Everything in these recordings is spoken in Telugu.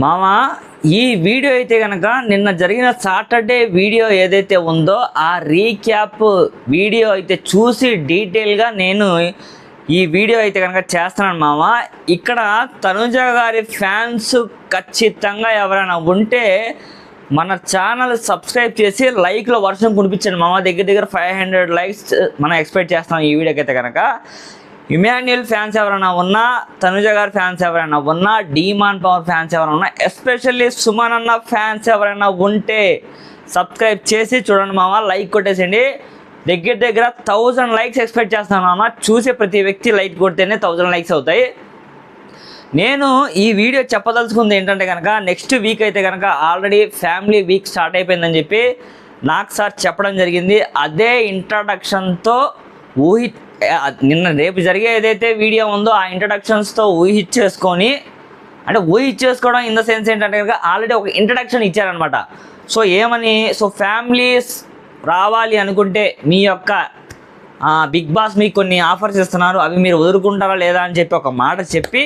మామ ఈ వీడియో అయితే కనుక నిన్న జరిగిన సాటర్డే వీడియో ఏదైతే ఉందో ఆ రీక్యాప్ వీడియో అయితే చూసి డీటెయిల్గా నేను ఈ వీడియో అయితే కనుక చేస్తున్నాను మామ. ఇక్కడ తనుజ గారి ఫ్యాన్స్ ఖచ్చితంగా ఎవరైనా ఉంటే మన ఛానల్ సబ్స్క్రైబ్ చేసి లైక్లో వర్షం కునిపించండి మామ. దగ్గర 500 లైక్స్ మనం ఎక్స్పెక్ట్ చేస్తాం ఈ వీడియోకి అయితే కనుక. ఇమాన్యుయల్ ఫ్యాన్స్ ఎవరైనా ఉన్నా, తనుజ గారి ఫ్యాన్స్ ఎవరైనా ఉన్నా, డీమాన్ పవర్ ఫ్యాన్స్ ఎవరైనా ఉన్నా, ఎస్పెషల్లీ సుమన్ అన్న ఫ్యాన్స్ ఎవరైనా ఉంటే సబ్స్క్రైబ్ చేసి చూడండి మామ. లైక్ కొట్టేసండి. దగ్గర 1000 లైక్స్ ఎక్స్పెక్ట్ చేస్తాను మామ. చూసే ప్రతి వ్యక్తి లైక్ కొడితేనే 1000 లైక్స్ అవుతాయి. నేను ఈ వీడియో చెప్పదలుచుకుంది ఏంటంటే కనుక నెక్స్ట్ వీక్ అయితే కనుక ఆల్రెడీ ఫ్యామిలీ వీక్ స్టార్ట్ అయిపోయిందని చెప్పి నాకు సార్ చెప్పడం జరిగింది. అదే ఇంట్రడక్షన్తో నిన్న రేపు జరిగే ఏదైతే వీడియో ఉందో ఆ ఇంట్రడక్షన్స్తో ఊహించేసుకోవడం ఇన్ ద సెన్స్ ఏంటంటే కనుక ఆల్రెడీ ఒక ఇంట్రడక్షన్ ఇచ్చారనమాట. సో ఏమని, ఫ్యామిలీస్ రావాలి అనుకుంటే మీ యొక్క బిగ్ బాస్ మీకు కొన్ని ఆఫర్స్ ఇస్తున్నారు, అవి మీరు వదులుకుంటారా లేదా అని చెప్పి ఒక మాట చెప్పి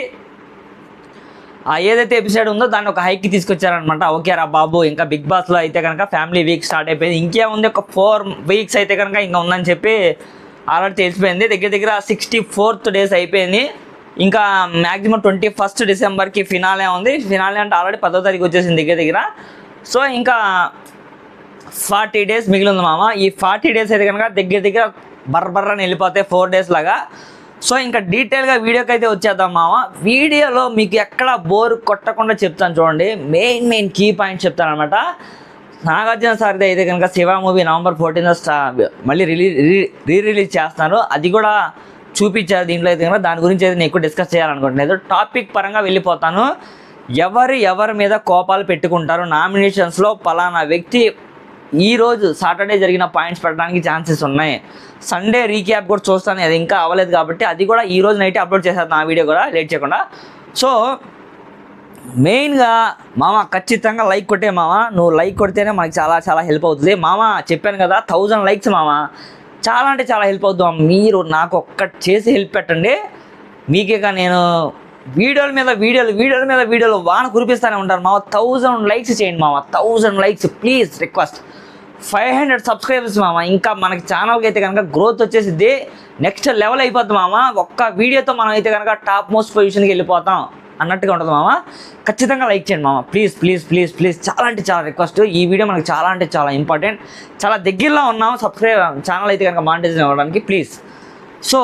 ఏదైతే ఎపిసోడ్ ఉందో దాన్ని ఒక హైక్కి తీసుకొచ్చారనమాట. ఓకే రా బాబు, ఇంకా బిగ్ బాస్లో అయితే కనుక ఫ్యామిలీ వీక్ స్టార్ట్ అయిపోయింది, ఇంకేముంది ఒక 4 వీక్స్ అయితే కనుక ఇంకా ఉందని చెప్పి ఆల్రెడీ తెలిసిపోయింది. దగ్గర 64th డేస్ అయిపోయింది. ఇంకా మ్యాక్సిమం 21st డిసెంబర్కి ఫినాలే ఉంది. ఫినాలే అంటే ఆల్రెడీ 10వ తారీఖు వచ్చేసింది దగ్గర. సో ఇంకా 40 డేస్ మిగిలి ఉంది మామ. ఈ 40 డేస్ అయితే కనుక దగ్గర బర్రని వెళ్ళిపోతాయి 4 డేస్ లాగా. సో ఇంకా డీటెయిల్గా వీడియోకి అయితే వచ్చేద్దాం మామ. వీడియోలో మీకు ఎక్కడ బోర్ కొట్టకుండా చెప్తాను చూడండి. మెయిన్ కీ పాయింట్స్ చెప్తాను అనమాట. నాగార్జున సార్ది అయితే కనుక శివ మూవీ November 14th మళ్ళీ రిలీజ్ చేస్తున్నారు. అది కూడా చూపించారు దీంట్లో అయితే కనుక. దాని గురించి అయితే నేను ఎక్కువ డిస్కస్ చేయాలనుకుంటున్నాను. టాపిక్ పరంగా వెళ్ళిపోతాను. ఎవరి మీద కోపాలు పెట్టుకుంటారు, నామినేషన్స్లో పలానా వ్యక్తి ఈరోజు సాటర్డే జరిగిన పాయింట్స్ పెట్టడానికి ఛాన్సెస్ ఉన్నాయి. సండే రీక్యాప్ కూడా చూస్తాను, అది ఇంకా అవ్వలేదు కాబట్టి అది కూడా ఈరోజు నైట్ అప్లోడ్ చేస్తాను ఆ వీడియో కూడా లేట్ చేయకుండా. సో మెయిన్గా మామ ఖచ్చితంగా లైక్ కొట్టే మామ. నువ్వు లైక్ కొడితేనే మనకి చాలా హెల్ప్ అవుతుంది మామ. చెప్పాను కదా 1000 లైక్స్ మామ, చాలా అంటే చాలా హెల్ప్ అవుతుంది. మీరు నాకు ఒక్కటి చేసి హెల్ప్ పెట్టండి. మీకేగా నేను వీడియోల మీద వీడియోలు వాన కురిపిస్తూనే ఉంటాను మామ. 1000 లైక్స్ చేయండి మామ. 1000 లైక్స్ ప్లీజ్ రిక్వెస్ట్. 500 సబ్స్క్రైబర్స్ మామ. ఇంకా మనకి ఛానల్కి అయితే కనుక గ్రోత్ వచ్చేసిద్ది, నెక్స్ట్ లెవెల్ అయిపోతుంది మామ. ఒక్క వీడియోతో మనం అయితే కనుక టాప్ మోస్ట్ పొజిషన్కి వెళ్ళిపోతాం అన్నట్టుగా ఉంటుంది మామ. ఖచ్చితంగా లైక్ చేయండి మామ. ప్లీజ్ చాలా అంటే చాలా రిక్వెస్ట్. ఈ వీడియో మనకు చాలా అంటే చాలా ఇంపార్టెంట్. చాలా దగ్గరలో ఉన్నాం ఛానల్ అయితే కనుక మానిటైజేషన్ అవ్వడానికి ప్లీజ్. సో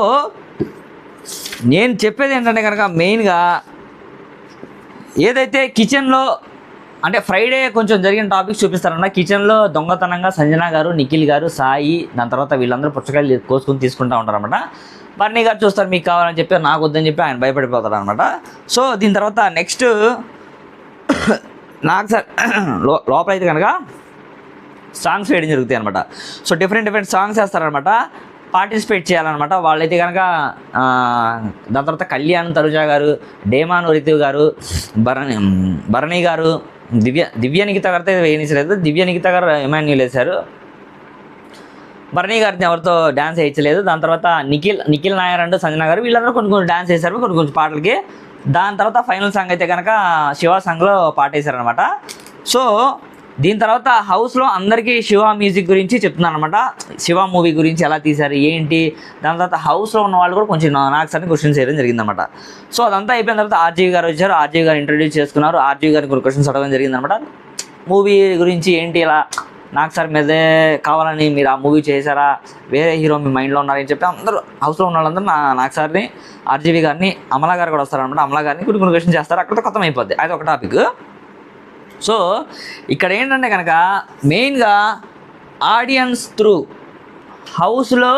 నేను చెప్పేది ఏంటంటే కనుక మెయిన్గా ఏదైతే కిచెన్లో అంటే ఫ్రైడే కొంచెం జరిగిన టాపిక్స్ చూపిస్తారన్న. కిచెన్లో దొంగతనంగా సంజన గారు, నిఖిల్ గారు, సాయి, దాని తర్వాత వీళ్ళందరూ పుచ్చకాయలు కోసుకుని తీసుకుంటూ ఉంటారన్నమాట. బర్నీ గారు చూస్తారు మీకు కావాలని చెప్పి, నాకు వద్దని చెప్పి ఆయన భయపడిపోతారు అనమాట. సో దీని తర్వాత నెక్స్ట్ నాకు సార్ లోపల అయితే కనుక సాంగ్స్ వేయడం జరుగుతాయి అనమాట. సో డిఫరెంట్ సాంగ్స్ వేస్తారనమాట, పార్టిసిపేట్ చేయాలన్నమాట. వాళ్ళైతే కనుక దాని తర్వాత కళ్యాణ్, తనుజ గారు, డేమాన్ రితు గారు, భరణి గారు, దివ్య నిఖిత గారితో వేయించలేదు. దివ్య నిఖిత గారు ఇమాన్యుయల్ వేశారు. భరణి గారిని ఎవరితో డ్యాన్స్ వేయించలేదు. దాని తర్వాత నిఖిల్ నాయర్ అండ్ సంజన గారు వీళ్ళందరూ కొన్ని డ్యాన్స్ వేశారు కొన్ని పాటలకి. దాని తర్వాత ఫైనల్ సాంగ్ అయితే కనుక శివ సాంగ్లో పాట వేశారనమాట. సో దీని తర్వాత హౌస్లో అందరికీ శివ మ్యూజిక్ గురించి చెప్తున్నాను అనమాట. శివ మూవీ గురించి ఎలా తీశారు ఏంటి. దాని తర్వాత హౌస్లో ఉన్న వాళ్ళు కూడా కొంచెం నాకు సార్ని క్వశ్చన్స్ చేయడం జరిగిందనమాట. సో అదంతా అయిపోయిన తర్వాత ఆర్జీవి గారు వచ్చారు. ఆర్జీవి గారు ఇంట్రడ్యూస్ చేసుకున్నారు. ఆర్జీవి గారిని కొన్ని క్వశ్చన్స్ అడగడం జరిగిందనమాట. మూవీ గురించి ఏంటి, ఇలా నాకు సార్ మీదే కావాలని మీరు ఆ మూవీ చేశారా, వేరే హీరో మీ మైండ్లో ఉన్నారని చెప్పి అందరూ హౌస్లో ఉన్న వాళ్ళందరూ నాకు సార్ని, ఆర్జీవి గారిని, అమలా గారు కూడా వస్తారనమాట. అమలా గారిని కొన్ని క్వశ్చన్స్ చేస్తారు. అక్కడితో ఖతం అయిపోద్ది. అది ఒక టాపిక్. సో ఇక్కడ ఏంటంటే కనుక మెయిన్గా ఆడియన్స్ త్రూ హౌస్లో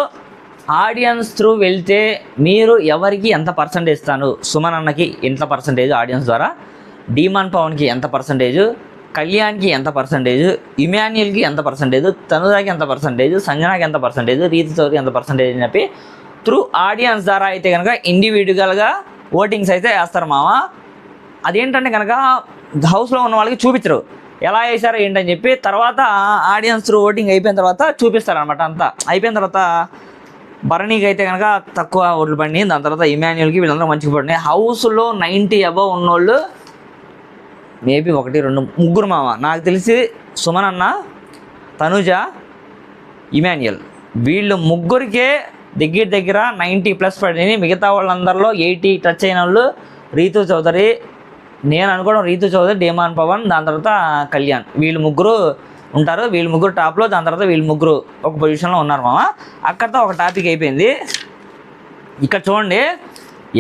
ఆడియన్స్ త్రూ వెళ్తే మీరు ఎవరికి ఎంత పర్సంటేజ్ ఇస్తాను. సుమన్ అన్నకి ఎంత పర్సంటేజ్ ఆడియన్స్ ద్వారా, డీమాన్ పవన్కి ఎంత పర్సంటేజ్, కళ్యాణ్కి ఎంత పర్సంటేజ్, ఇమాన్యుయల్కి ఎంత పర్సంటేజ్, తనుజాకి ఎంత పర్సంటేజ్, సంజనాకి ఎంత పర్సంటేజ్, రీతితోకి ఎంత పర్సంటేజ్ అని చెప్పి త్రూ ఆడియన్స్ ద్వారా అయితే కనుక ఇండివిజువల్గా ఓటింగ్స్ అయితే వేస్తారు మామ. అదేంటంటే కనుక హౌస్లో ఉన్న వాళ్ళకి చూపించరు ఎలా వేశారో ఏంటని చెప్పి. తర్వాత ఆడియన్స్ త్రూ ఓటింగ్ అయిపోయిన తర్వాత చూపిస్తారనమాట. అంతా అయిపోయిన తర్వాత భరణికి అయితే కనుక తక్కువ ఓట్లు పడినాయి. దాని తర్వాత ఇమాన్యుయల్కి వీళ్ళందరూ మంచిగా పడినాయి. హౌస్లో 90 అబవ్ ఉన్నోళ్ళు మేబీ 1 2 ముగ్గురు మామ. నాకు తెలిసి సుమన్ అన్న, తనుజ, ఇమాన్యుయల్ వీళ్ళు ముగ్గురికే దగ్గర 90+ పడినాయి. మిగతా వాళ్ళందరిలో 80 టచ్ అయిన వాళ్ళు రీతు చౌదరి, నేను అనుకోవడం రీతు చౌదరి, డేమాన్ పవన్, దాని తర్వాత కళ్యాణ్, వీళ్ళు ముగ్గురు ఉంటారు. వీళ్ళు ముగ్గురు టాప్లో, దాని తర్వాత వీళ్ళు ముగ్గురు ఒక పొజిషన్లో ఉన్నారు మామ. అక్కడితో ఒక టాపిక్ అయిపోయింది. ఇక్కడ చూడండి,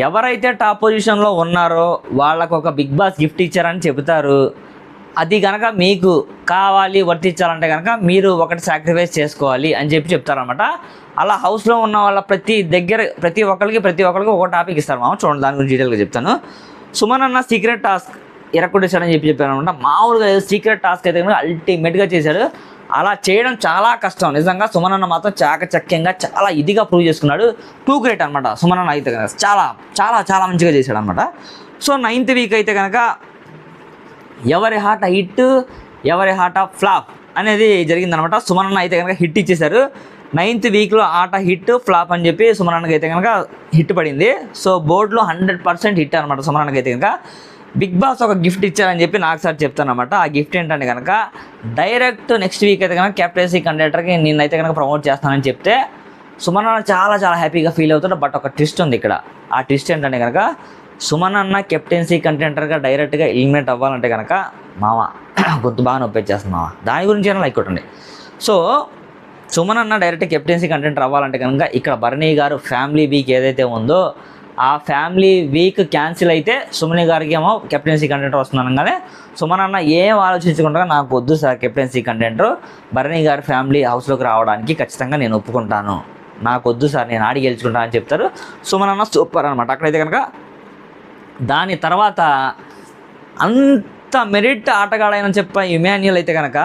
ఎవరైతే టాప్ పొజిషన్లో ఉన్నారో వాళ్ళకు ఒక బిగ్ బాస్ గిఫ్ట్ ఇచ్చారని చెబుతారు. అది కనుక మీకు కావాలి వర్తించాలంటే కనుక మీరు ఒకటి సాక్రిఫైస్ చేసుకోవాలి అని చెప్తారనమాట. అలా హౌస్లో ఉన్న వాళ్ళ ప్రతి ఒక్కరికి ఒక టాపిక్ ఇస్తారు మామ. చూడండి, దాని గురించి డీటెయిల్గా చెప్తాను. సుమన్ అన్న సీక్రెట్ టాస్క్ ఎరకొట్టేశాడని చెప్పారు అనమాట. మామూలుగా సీక్రెట్ టాస్క్ అయితే కనుక అల్టిమేట్గా చేశాడు. అలా చేయడం చాలా కష్టం నిజంగా. సుమన్ అన్న మాత్రం చాకచక్యంగా చాలా ఇదిగా ప్రూవ్ చేసుకున్నాడు. టూ గ్రేట్ అనమాట సుమన్ అన్న అయితే కనుక. చాలా చాలా చాలా మంచిగా చేశాడు అనమాట. సో 9th వీక్ అయితే కనుక ఎవరి హార్ట్ హిట్, ఎవరి హార్ట్ ఫ్లాప్ అనేది జరిగిందనమాట. సుమన్ అన్న అయితే కనుక హిట్ ఇచ్చేశారు. 9th వీక్లో ఆట హిట్ ఫ్లాప్ అని చెప్పి సుమన్ అన్నకి అయితే కనుక హిట్ పడింది. సో బోర్డులో 100% హిట్ అనమాట సుమన్ అన్నకి అయితే కనుక. బిగ్ బాస్ ఒక గిఫ్ట్ ఇచ్చారని చెప్పి నాకు సార్ చెప్తానమాట. ఆ గిఫ్ట్ ఏంటంటే కనుక డైరెక్ట్ నెక్స్ట్ వీక్ అయితే కనుక కెప్టెన్సీ కంటెంటర్కి నేనైతే కనుక ప్రమోట్ చేస్తానని చెప్తే సుమన్ అన్న చాలా చాలా హ్యాపీగా ఫీల్ అవుతాడు. బట్ ఒక ట్విస్ట్ ఉంది ఇక్కడ. ఆ ట్విస్ట్ ఏంటంటే కనుక సుమన్ అన్న కెప్టెన్సీ కంటెంటర్గా డైరెక్ట్గా ఎలిమినేట్ అవ్వాలంటే కనుక మామ గొంతు బాగా నొప్పించేస్తుంది మామ. దాని గురించి అయినా లైక్ కొట్టండి. సో సుమన్ అన్న డైరెక్ట్ కెప్టెన్సీ కంటెంటర్ అవ్వాలంటే కనుక ఇక్కడ భరణి గారు ఫ్యామిలీ వీక్ ఏదైతే ఉందో ఆ ఫ్యామిలీ వీక్ క్యాన్సిల్ అయితే సుమని గారికి ఏమో కెప్టెన్సీ కంటెంటర్ వస్తుందనగానే సుమన్ అన్న ఏం ఆలోచించకుండా నాకు వద్దు సార్ కెప్టెన్సీ కంటెంటర్, భరణి గారి ఫ్యామిలీ హౌస్లోకి రావడానికి ఖచ్చితంగా నేను ఒప్పుకుంటాను, నాకు వద్దు సార్, నేను ఆడి గెలుచుకుంటాను అని చెప్తారు. సుమన్ అన్న సూపర్ అనమాట. అక్కడైతే కనుక దాని తర్వాత అంత మెరిట్ ఆటగాడైన ఇమాన్యుయల్ అయితే కనుక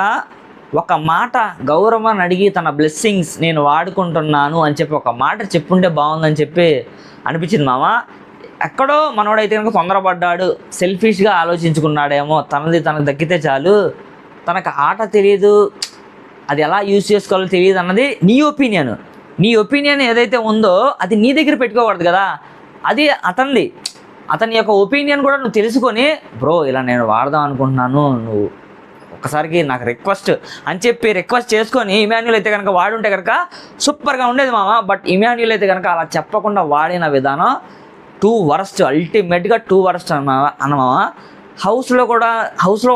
ఒక మాట గౌరవాన్ని అడిగి తన బ్లెస్సింగ్స్ నేను వాడుకుంటున్నాను అని చెప్పి ఒక మాట చెప్పుంటే బాగుందని చెప్పి అనిపించింది మామ. ఎక్కడో మనోడైతే కనుక తొందరపడ్డాడు, సెల్ఫిష్గా ఆలోచించుకున్నాడేమో, తనకు దక్కితే చాలు, తనకు ఆట తెలియదు, అది ఎలా యూజ్ చేసుకోవాలో తెలియదు అన్నది నీ ఒపీనియన్ ఏదైతే ఉందో అది నీ దగ్గర పెట్టుకోకూడదు కదా, అది అతనిది. అతని యొక్క ఒపీనియన్ కూడా నువ్వు తెలుసుకొని బ్రో ఇలా నేను వాడదాం అనుకుంటున్నాను, నువ్వు ఒక్కసారికి నాకు రిక్వెస్ట్ అని చెప్పి రిక్వెస్ట్ చేసుకొని ఇమాన్యుయల్ అయితే కనుక వాడుంటే కనుక సూపర్గా ఉండేది మామ. బట్ ఇమాన్యుయల్ అయితే కనుక అలా చెప్పకుండా వాడిన విధానం టూ వరస్ట్, అల్టిమేట్గా టూ వరస్ట్ అన్న మామ. హౌస్లో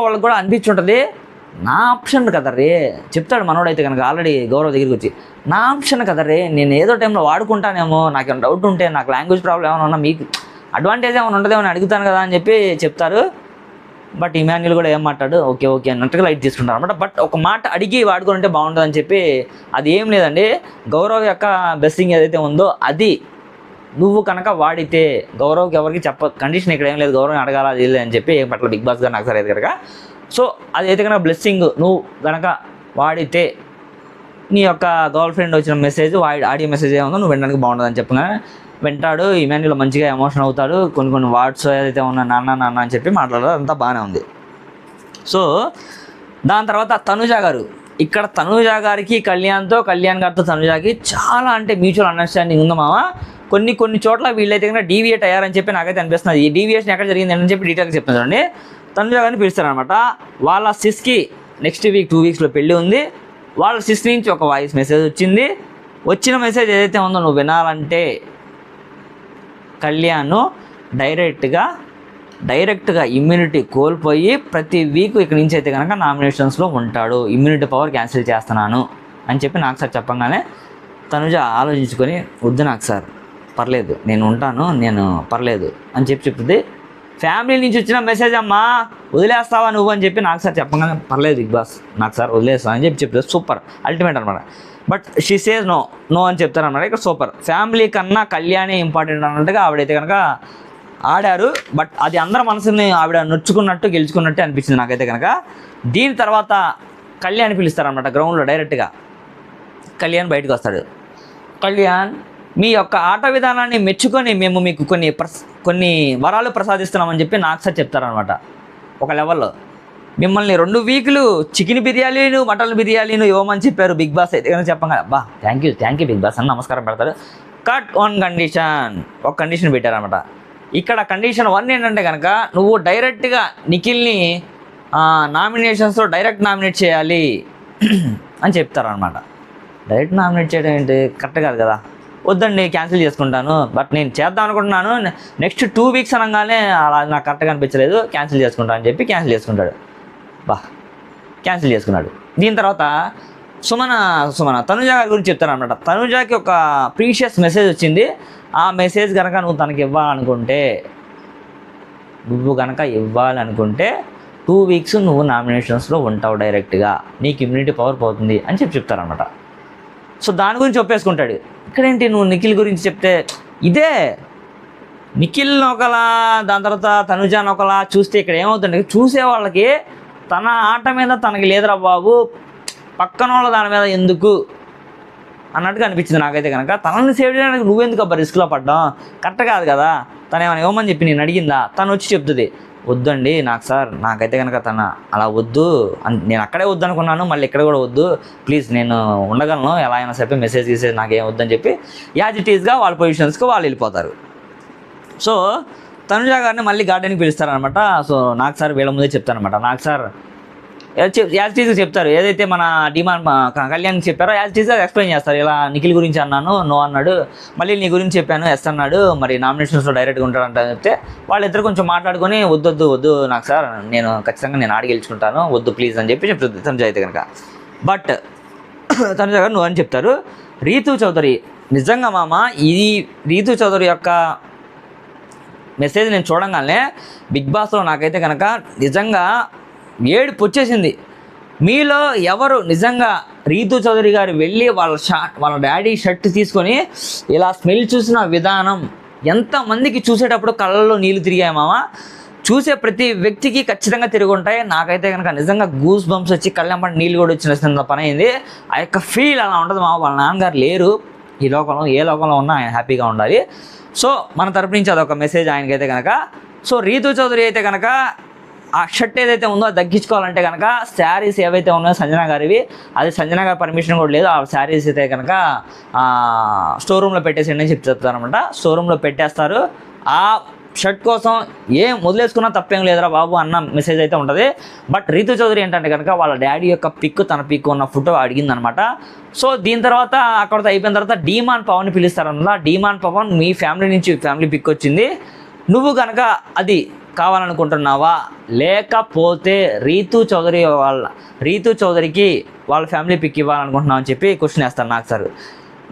వాళ్ళకి కూడా అనిపించుంటుంది, నా ఆప్షన్ కదా రే చెప్తాడు మనోడైతే కనుక ఆల్రెడీ గౌరవ్ దగ్గరికి వచ్చి, నా ఆప్షన్ కదా రే, నేను ఏదో టైంలో వాడుకుంటానేమో, నాకేమైనా డౌట్ ఉంటే, నాకు లాంగ్వేజ్ ప్రాబ్లం ఏమైనా ఉన్నా, మీకు అడ్వాంటేజ్ ఏమైనా ఉంటుందేమో అని అడుగుతాను కదా అని చెప్పి చెప్తారు. బట్ ఇమాన్యుయల్ కూడా ఏం మాట్లాడు ఓకే అన్నట్టుగా లైట్ తీసుకుంటారు అనమాట. బట్ ఒక మాట అడిగి వాడుకుంటే బాగుంటుందని చెప్పి అది ఏం లేదండి. గౌరవ్ యొక్క బెస్సింగ్ ఏదైతే ఉందో అది నువ్వు కనుక వాడితే గౌరవ్కి ఎవరికి కండిషన్ ఇక్కడ ఏం లేదు, గౌరవం అడగాల అది అని చెప్పి ఏం పట్ల బిగ్ బాస్ గారు నాకు సరే అయితే కనుక. సో అది అయితే కనుక బ్లెస్సింగ్ నువ్వు కనుక వాడితే నీ యొక్క గర్ల్ ఫ్రెండ్ వచ్చిన మెసేజ్ ఆడియో మెసేజ్ ఏముందో నువ్వు వినడానికి బాగుంటుందని చెప్పగా వింటాడు. ఇమాన్యుయల్ మంచిగా ఎమోషన్ అవుతాడు, కొన్ని వర్డ్స్ ఏదైతే ఉన్నా నాన్న అని చెప్పి మాట్లాడారు, అంతా బాగానే ఉంది. సో దాని తర్వాత తనుజ గారికి కళ్యాణ్ గారితో తనుజాకి చాలా అంటే మ్యూచువల్ అండర్స్టాండింగ్ ఉంది మామ. కొన్ని చోట్ల వీళ్ళైతే కనుక డీవియేట్ అయ్యారని చెప్పి నాకైతే అనిపిస్తుంది. ఈ డీవియేషన్ ఎక్కడ జరిగింది అని చెప్పి డీటెయిల్గా చెప్తాను చూడండి. తనుజ గారిని పిలుస్తారనమాట. వాళ్ళ సిస్కి నెక్స్ట్ వీక్ 2 వీక్స్లో పెళ్ళి ఉంది. వాళ్ళ సిస్ నుంచి ఒక వాయిస్ మెసేజ్ వచ్చింది. వచ్చిన మెసేజ్ ఏదైతే ఉందో నువ్వు వినాలంటే కళ్యాణ్ డైరెక్ట్గా ఇమ్యూనిటీ కోల్పోయి ప్రతి వీక్ ఇక్కడి నుంచి అయితే కనుక నామినేషన్స్లో ఉంటాడు, ఇమ్యూనిటీ పవర్ క్యాన్సిల్ చేస్తున్నాను అని చెప్పి నాకు సార్ చెప్పంగానే తనుజ ఆలోచించుకొని వద్దు నాకు సార్ పర్లేదు నేను ఉంటాను, నేను పర్లేదు అని చెప్తుంది. ఫ్యామిలీ నుంచి వచ్చిన మెసేజ్ అమ్మా వదిలేస్తావా నువ్వు అని చెప్పి నాకు సార్ చెప్పగానే పర్లేదు బిగ్ బాస్ నాకు సార్ వదిలేస్తా అని చెప్తుంది. సూపర్ అల్టిమేట్ అనమాట. బట్ షీ సేజ్ నో అని చెప్తారన్నమాట. ఇక్కడ సూపర్. ఫ్యామిలీ కన్నా కళ్యాణే ఇంపార్టెంట్ అన్నట్టుగా ఆవిడైతే కనుక ఆడారు. బట్ అది అందరి మనసుని ఆవిడ నొచ్చుకున్నట్టు గెలుచుకున్నట్టు అనిపించింది నాకైతే కనుక. దీని తర్వాత కళ్యాణ్ పిలుస్తారనమాట గ్రౌండ్లో డైరెక్ట్గా. కళ్యాణ్ బయటకు వస్తాడు. కళ్యాణ్ మీ యొక్క ఆట విధానాన్ని మెచ్చుకొని మేము మీకు కొన్ని వరాలు ప్రసాదిస్తున్నామని చెప్పి నాకు సార్ చెప్తారనమాట. ఒక లెవెల్లో మిమ్మల్ని 2 వీకులు చికెన్ బిర్యానీను మటన్ బిర్యానీను ఇవ్వమని చెప్పారు బిగ్ బాస్ అయితే కనుక చెప్పంగా అబ్బా థ్యాంక్ యూ బిగ్ బాస్ అని నమస్కారం పెడతారు. కట్ ఆన్ కండిషన్, ఒక కండిషన్ పెట్టారనమాట. ఇక్కడ కండిషన్ 1 ఏంటంటే కనుక నువ్వు డైరెక్ట్గా నిఖిల్ని నామినేషన్స్లో డైరెక్ట్ నామినేట్ చేయాలి అని చెప్తారనమాట. డైరెక్ట్ నామినేట్ చేయడం ఏంటి, కరెక్ట్ కాదు కదా. వద్దండి క్యాన్సిల్ చేసుకుంటాను, బట్ నేను చేద్దాం అనుకుంటున్నాను, నెక్స్ట్ 2 వీక్స్ అనగానే అలా నాకు కరెక్ట్గా అనిపించలేదు, క్యాన్సిల్ చేసుకుంటాను అని చెప్పి క్యాన్సిల్ చేసుకుంటాడు. క్యాన్సిల్ చేసుకున్నాడు. దీని తర్వాత సుమన తనుజ గారి గురించి చెప్తారనమాట. తనుజాకి ఒక ప్రీషియస్ మెసేజ్ వచ్చింది. ఆ మెసేజ్ కనుక నువ్వు తనకి ఇవ్వాలనుకుంటే 2 వీక్స్ నువ్వు నామినేషన్స్లో ఉంటావు, డైరెక్ట్గా నీకు ఇమ్యూనిటీ పవర్ పోతుంది అని చెప్తారనమాట. సో దాని గురించి ఒప్పేసుకుంటాడు. ఇక్కడేంటి నువ్వు నిఖిల్ గురించి చెప్తే ఇదే నిఖిల్ ఒకలా, దాని తర్వాత తనుజాన్ ఒకలా చూస్తే ఇక్కడ ఏమవుతుంది, చూసే వాళ్ళకి తన ఆట మీద తనకి లేదురా బాబు, పక్కన వాళ్ళ దాని మీద ఎందుకు అన్నట్టుగా అనిపించింది నాకైతే కనుక. తనని సేవ్ చేయడానికి నువ్వెందుకు అబ్బా రిస్క్లో పడ్డాం, కరెక్ట్ కాదు కదా. తను ఏమైనా ఇవ్వమని చెప్పి నేను అడిగిందా, తను వచ్చి చెప్తుంది వద్దండి నాకైతే కనుక తన అలా వద్దు, నేను అక్కడే వద్దు అనుకున్నాను, మళ్ళీ ఇక్కడ కూడా వద్దు, ప్లీజ్ నేను ఉండగలను, ఎలా అయినా సరే మెసేజ్ గీసేది నాకేం వద్దని చెప్పి యాజ్ ఇట్ ఈస్గా వాళ్ళ పొజిషన్స్కి వాళ్ళు వెళ్ళిపోతారు. సో తనుజా గారిని మళ్ళీ గార్డెన్కి పిలుస్తారనమాట. సో నాకు సార్ వీళ్ళ ముందే చెప్తారనమాట, నాకు సార్ యాజ్ టీజ్గా చెప్తారు, ఏదైతే మన డిమాండ్ కళ్యాణ్కి చెప్పారో యాజ్ టీజ్గా ఎక్స్ప్లెయిన్ చేస్తారు. ఇలా నిఖిల్ గురించి అన్నాను, నో అన్నాడు, మళ్ళీ నీ గురించి చెప్పాను ఎస్ అన్నాడు, మరి నామినేషన్స్లో డైరెక్ట్గా ఉంటాడంట చెప్తే వాళ్ళిద్దరు కొంచెం మాట్లాడుకొని వద్దు నాకు సార్, నేను ఖచ్చితంగా నేను ఆడి గెలుచుకుంటాను, వద్దు ప్లీజ్ అని చెప్పి చెప్తుంది తనుజ అయితే కనుక. బట్ తనుజ గారు నువ్వు అని చెప్తారు. రీతు చౌదరి నిజంగా మామ, ఈ రీతు చౌదరి యొక్క మెసేజ్ నేను చూడంగానే బిగ్ బాస్లో నాకైతే కనుక నిజంగా ఏడుపు వచ్చేసింది. మీలో ఎవరు నిజంగా రీతు చౌదరి గారు వెళ్ళి వాళ్ళ డాడీ షర్ట్ తీసుకొని ఇలా స్మెల్ చూసిన విధానం ఎంతమందికి చూసేటప్పుడు కళ్ళల్లో నీళ్ళు తిరిగాయి మామ. చూసే ప్రతి వ్యక్తికి ఖచ్చితంగా తిరిగి ఉంటాయి. నాకైతే కనుక నిజంగా గూస్ బంప్స్ వచ్చి కళ్ళెంపటి నీళ్ళు కూడా వచ్చిన పని అయింది. ఆ యొక్క ఫీల్ అలా ఉంటుంది మామ. వాళ్ళ నాన్నగారు లేరు ఈ లోకంలో, ఏ లోకంలో ఉన్నా ఆయన హ్యాపీగా ఉండాలి. సో మన తరపు నుంచి అదొక మెసేజ్ ఆయనకైతే కనుక. సో రీతు చౌదరి అయితే కనుక ఆ షర్ట్ ఏదైతే ఉందో అది తగ్గించుకోవాలంటే కనుక శారీస్ ఏవైతే ఉన్నాయో సంజన గారివి, అది సంజన గారి పర్మిషన్ కూడా లేదు. ఆ శారీస్ అయితే కనుక స్టోర్ రూమ్లో పెట్టేసేయండి అని చెప్తారనమాట. స్టోర్ రూమ్లో పెట్టేస్తారు. ఆ షర్ట్ కోసం ఏం వదిలేసుకున్నా తప్పేం లేదురా బాబు అన్న మెసేజ్ అయితే ఉంటుంది. బట్ రీతు చౌదరి ఏంటంటే కనుక వాళ్ళ డాడీ యొక్క తన పిక్ ఉన్న ఫోటో అడిగిందనమాట. సో దీని తర్వాత అక్కడితో అయిపోయిన తర్వాత డీమాన్ పవన్ పిలుస్తారన్నమాట. డీమాన్ పవన్ మీ ఫ్యామిలీ నుంచి ఫ్యామిలీ పిక్ వచ్చింది, నువ్వు కనుక అది కావాలనుకుంటున్నావా, లేకపోతే రీతు చౌదరికి వాళ్ళ ఫ్యామిలీ పిక్ ఇవ్వాలనుకుంటున్నావు అని చెప్పి క్వశ్చన్ వేస్తాను నాకు సార్.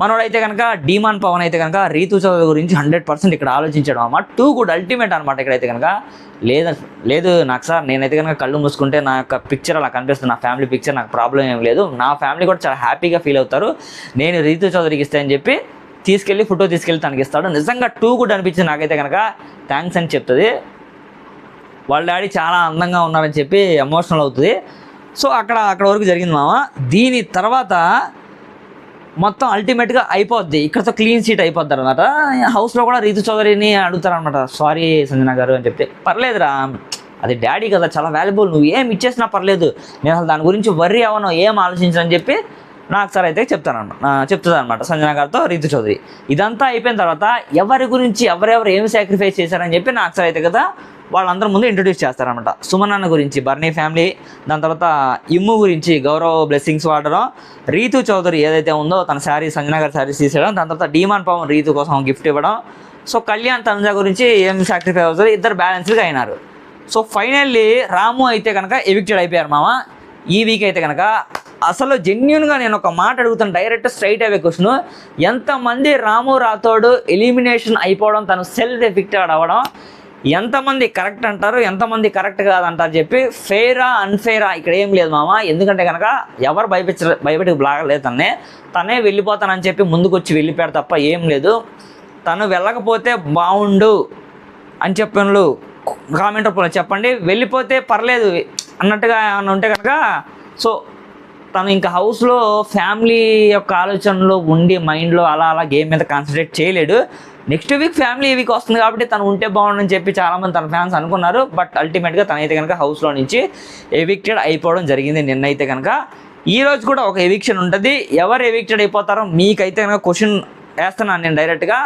మనోడైతే కనుక డీమాన్ పవన్ అయితే కనుక రీతు చౌదరి గురించి 100% ఇక్కడ ఆలోచించడం అన్నమాట. టూ గుడ్ అల్టిమేట్ అనమాట. ఇక్కడైతే కనుక లేదు నాకు సార్, నేనైతే కనుక కళ్ళు మూసుకుంటే నా యొక్క పిక్చర్ అలా కనిపిస్తుంది, నా ఫ్యామిలీ పిక్చర్, నాకు ప్రాబ్లం ఏం లేదు, నా ఫ్యామిలీ కూడా చాలా హ్యాపీగా ఫీల్ అవుతారు, నేను రీతు చౌదరికి ఇస్తానని చెప్పి ఫోటో తీసుకెళ్ళి తనకి ఇస్తాడు. నిజంగా టూ గుడ్ అనిపించింది నాకైతే కనుక. థ్యాంక్స్ అని చెప్తుంది. వాళ్ళ డాడీ చాలా అందంగా ఉన్నారని చెప్పి ఎమోషనల్ అవుతుంది. సో అక్కడ వరకు జరిగింది మామ. దీని తర్వాత మొత్తం అల్టిమేట్గా అయిపోద్ది, ఇక్కడతో క్లీన్ షీట్ అయిపోద్ది అనమాట. హౌస్లో కూడా రీతు చౌదరిని అడుగుతారనమాట, సారీ సంజన గారు అని చెప్తే, పర్లేదురా అది డాడీ కదా, చాలా వాల్యుబుల్, నువ్వు ఏం ఇచ్చేసినా పర్లేదు, నేను అసలు దాని గురించి వర్రీ అవ్వను, ఏం ఆలోచించని చెప్పి నాకు సార్ అయితే చెప్తుంది అనమాట సంజన గారితో రీతు చౌదరి. ఇదంతా అయిపోయిన తర్వాత ఎవరి గురించి ఎవరెవరు ఏం సాక్రిఫైస్ చేశారని చెప్పి నాకు సార్ అయితే కదా వాళ్ళందరి ముందు ఇంట్రొడ్యూస్ చేస్తారనమాట. సుమన్ గురించి బర్నీ ఫ్యామిలీ, దాని తర్వాత ఇమ్ము గురించి గౌరవ్ బ్లెస్సింగ్స్ వాడడం, రీతు చౌదరి ఏదైతే ఉందో తన సంజన గారి శారీస్ తీసేయడం, దాని తర్వాత డీమాన్ పవన్ రీతు కోసం గిఫ్ట్ ఇవ్వడం. సో కళ్యాణ్ తనుజ గురించి ఏం సాక్రిఫైస్ అవుతుంది, ఇద్దరు బ్యాలెన్స్గా అయినారు. సో ఫైనల్లీ రాము అయితే కనుక ఎవిక్టెడ్ అయిపోయారు మామ. ఈ వీక్ అయితే కనుక అసలు జెన్యున్గా నేను ఒక మాట అడుగుతాను, డైరెక్ట్ స్ట్రైట్ అవే క్వశ్చన్, ఎంతమంది రాము రాథోడ్ ఎలిమినేషన్ అయిపోవడం, తను సెల్ఫ్ ఎవిక్టెడ్ అవ్వడం, ఎంతమంది కరెక్ట్ అంటారు, ఎంతమంది కరెక్ట్ కాదంటారు చెప్పి ఫెయిరా అన్ఫెయిరా ఇక్కడ ఏం లేదు మామ. ఎందుకంటే కనుక ఎవరు భయపెట్టి లాగలేదు, తనే వెళ్ళిపోతానని చెప్పి ముందుకు వచ్చి వెళ్ళిపోయాడు తప్ప ఏం లేదు. తను వెళ్ళకపోతే బాగుండు అని చెప్పినలు కామెంట్ రూపంలో చెప్పండి, వెళ్ళిపోతే పర్లేదు అన్నట్టుగా ఏమన్నా ఉంటే కనుక. సో తను ఇంకా హౌస్లో ఫ్యామిలీ యొక్క ఆలోచనలో ఉండి మైండ్లో అలా గేమ్ మీద కాన్సన్ట్రేట్ చేయలేడు. నెక్స్ట్ వీక్ ఫ్యామిలీ వీక్ వస్తుంది కాబట్టి తను ఉంటే బాగుండని చెప్పి చాలామంది తన ఫ్యాన్స్ అనుకున్నారు. బట్ అల్టిమేట్గా తనైతే కనుక హౌస్లో నుంచి ఎవిక్టెడ్ అయిపోవడం జరిగింది నిన్నైతే కనుక. ఈరోజు కూడా ఒక ఎవిక్షన్ ఉంటుంది. ఎవరు ఎవిక్టెడ్ అయిపోతారో మీకైతే కనుక క్వశ్చన్ వేస్తున్నాను నేను డైరెక్ట్గా.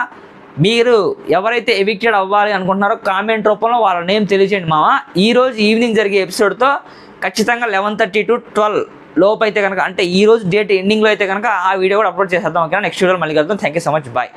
మీరు ఎవరైతే ఎవిక్టెడ్ అవ్వాలి అనుకుంటున్నారో కామెంట్ రూపంలో వాళ్ళ నేమ్ తెలియచేయండి మామ. ఈరోజు ఈవినింగ్ జరిగే ఎపిసోడ్తో ఖచ్చితంగా 11:30 to 12 లోపు అయితే కనుక, అంటే ఈ రోజు డేట్ ఎండింగ్లో అయితే కనుక ఆ వీడియో కూడా అప్లోడ్ చేసేద్దాం. ఓకేనా, నెక్స్ట్ వీడియోలో మళ్ళీ కలుద్దాం. Thank you so much, bye.